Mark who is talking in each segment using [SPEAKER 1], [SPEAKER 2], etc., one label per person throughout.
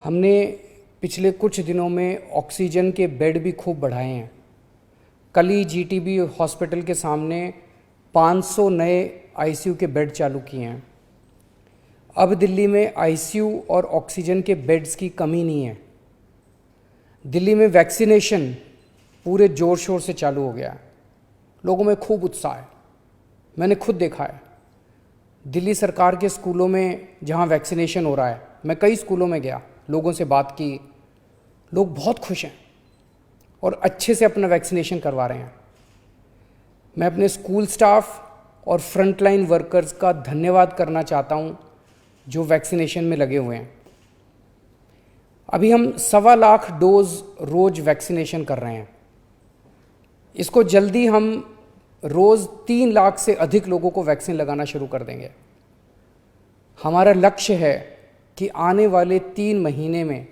[SPEAKER 1] हमने पिछले कुछ दिनों में ऑक्सीजन के बेड भी खूब बढ़ाए हैं। कल ही जीटीबी हॉस्पिटल के सामने 500 नए आईसीयू के बेड चालू किए हैं। अब दिल्ली में आईसीयू और ऑक्सीजन के बेड्स की कमी नहीं है। दिल्ली में वैक्सीनेशन पूरे ज़ोर शोर से चालू हो गया है। लोगों में खूब उत्साह है। मैंने खुद देखा है दिल्ली सरकार के स्कूलों में जहाँ वैक्सीनेशन हो रहा है। मैं कई स्कूलों में गया, लोगों से बात की, लोग बहुत खुश हैं और अच्छे से अपना वैक्सीनेशन करवा रहे हैं। मैं अपने स्कूल स्टाफ और फ्रंटलाइन वर्कर्स का धन्यवाद करना चाहता हूं जो वैक्सीनेशन में लगे हुए हैं। अभी हम 1.25 लाख डोज रोज वैक्सीनेशन कर रहे हैं। इसको जल्दी हम रोज 3 लाख से अधिक लोगों को वैक्सीन लगाना शुरू कर देंगे। हमारा लक्ष्य है कि आने वाले 3 महीने में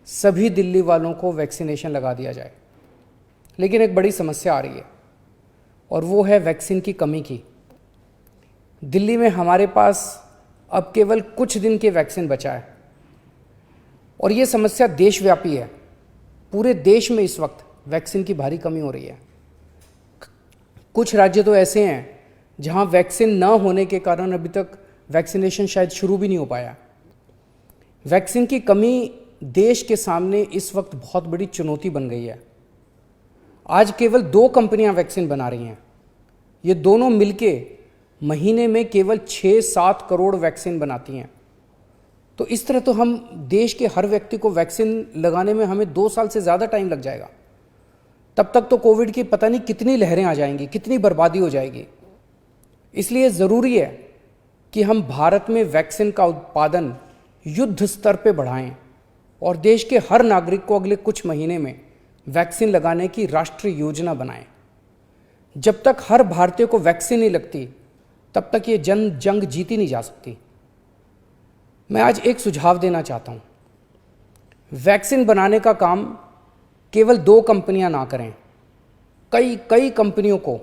[SPEAKER 1] सभी दिल्ली वालों को वैक्सीनेशन लगा दिया जाए। लेकिन एक बड़ी समस्या आ रही है और वो है वैक्सीन की कमी की। दिल्ली में हमारे पास अब केवल कुछ दिन के वैक्सीन बचा है और ये समस्या देशव्यापी है। पूरे देश में इस वक्त वैक्सीन की भारी कमी हो रही है। कुछ राज्य तो ऐसे हैं जहां वैक्सीन न होने के कारण अभी तक वैक्सीनेशन शायद शुरू भी नहीं हो पाया। वैक्सीन की कमी देश के सामने इस वक्त बहुत बड़ी चुनौती बन गई है। आज केवल 2 कंपनियां वैक्सीन बना रही हैं। ये दोनों मिलके महीने में केवल 6-7 करोड़ वैक्सीन बनाती हैं। तो इस तरह तो हम देश के हर व्यक्ति को वैक्सीन लगाने में हमें 2 साल से ज़्यादा टाइम लग जाएगा। तब तक तो कोविड की पता नहीं कितनी लहरें आ जाएंगी, कितनी बर्बादी हो जाएगी। इसलिए ज़रूरी है कि हम भारत में वैक्सीन का उत्पादन युद्ध स्तर पे बढ़ाएं और देश के हर नागरिक को अगले कुछ महीने में वैक्सीन लगाने की राष्ट्रीय योजना बनाएं। जब तक हर भारतीय को वैक्सीन नहीं लगती तब तक ये जंग जीती नहीं जा सकती। मैं आज एक सुझाव देना चाहता हूँ। वैक्सीन बनाने का काम केवल 2 कंपनियां ना करें, कई कंपनियों को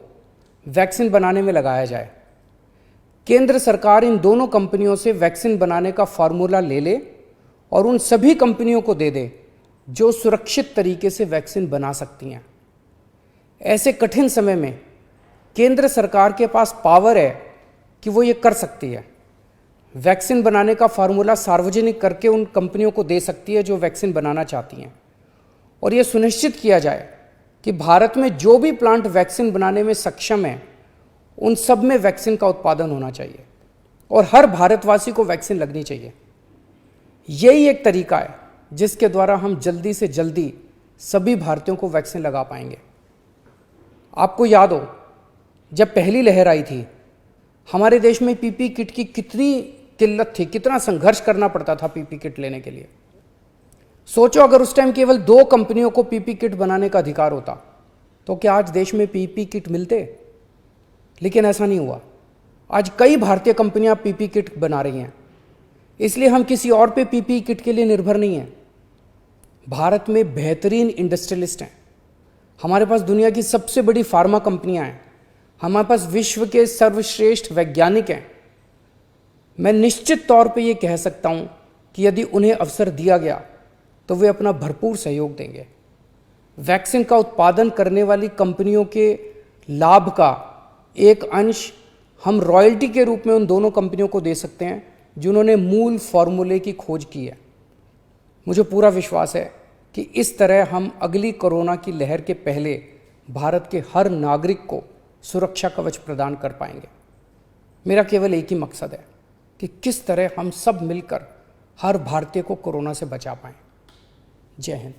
[SPEAKER 1] वैक्सीन बनाने में लगाया जाए। केंद्र सरकार इन दोनों कंपनियों से वैक्सीन बनाने का फार्मूला ले ले और उन सभी कंपनियों को दे दे जो सुरक्षित तरीके से वैक्सीन बना सकती हैं। ऐसे कठिन समय में केंद्र सरकार के पास पावर है कि वो ये कर सकती है। वैक्सीन बनाने का फार्मूला सार्वजनिक करके उन कंपनियों को दे सकती है जो वैक्सीन बनाना चाहती हैं और ये सुनिश्चित किया जाए कि भारत में जो भी प्लांट वैक्सीन बनाने में सक्षम है उन सब में वैक्सीन का उत्पादन होना चाहिए और हर भारतवासी को वैक्सीन लगनी चाहिए। यही एक तरीका है जिसके द्वारा हम जल्दी से जल्दी सभी भारतीयों को वैक्सीन लगा पाएंगे। आपको याद हो जब पहली लहर आई थी, हमारे देश में पीपी किट की कितनी किल्लत थी, कितना संघर्ष करना पड़ता था पीपी किट लेने के लिए। सोचो अगर उस टाइम केवल 2 कंपनियों को पीपी किट बनाने का अधिकार होता तो क्या आज देश में पीपी किट मिलते? लेकिन ऐसा नहीं हुआ। आज कई भारतीय कंपनियां पीपी किट बना रही हैं। इसलिए हम किसी और पे पीपी किट के लिए निर्भर नहीं हैं। भारत में बेहतरीन इंडस्ट्रियलिस्ट हैं। हमारे पास दुनिया की सबसे बड़ी फार्मा कंपनियां हैं। हमारे पास विश्व के सर्वश्रेष्ठ वैज्ञानिक हैं। मैं निश्चित तौर पे ये कह सकता हूं कि यदि उन्हें अवसर दिया गया तो वे अपना भरपूर सहयोग देंगे। वैक्सीन का उत्पादन करने वाली कंपनियों के लाभ का एक अंश हम रॉयल्टी के रूप में उन दोनों कंपनियों को दे सकते हैं जिन्होंने मूल फॉर्मूले की खोज की है। मुझे पूरा विश्वास है कि इस तरह हम अगली कोरोना की लहर के पहले भारत के हर नागरिक को सुरक्षा कवच प्रदान कर पाएंगे। मेरा केवल एक ही मकसद है कि किस तरह हम सब मिलकर हर भारतीय को कोरोना से बचा पाएं। जय हिंद।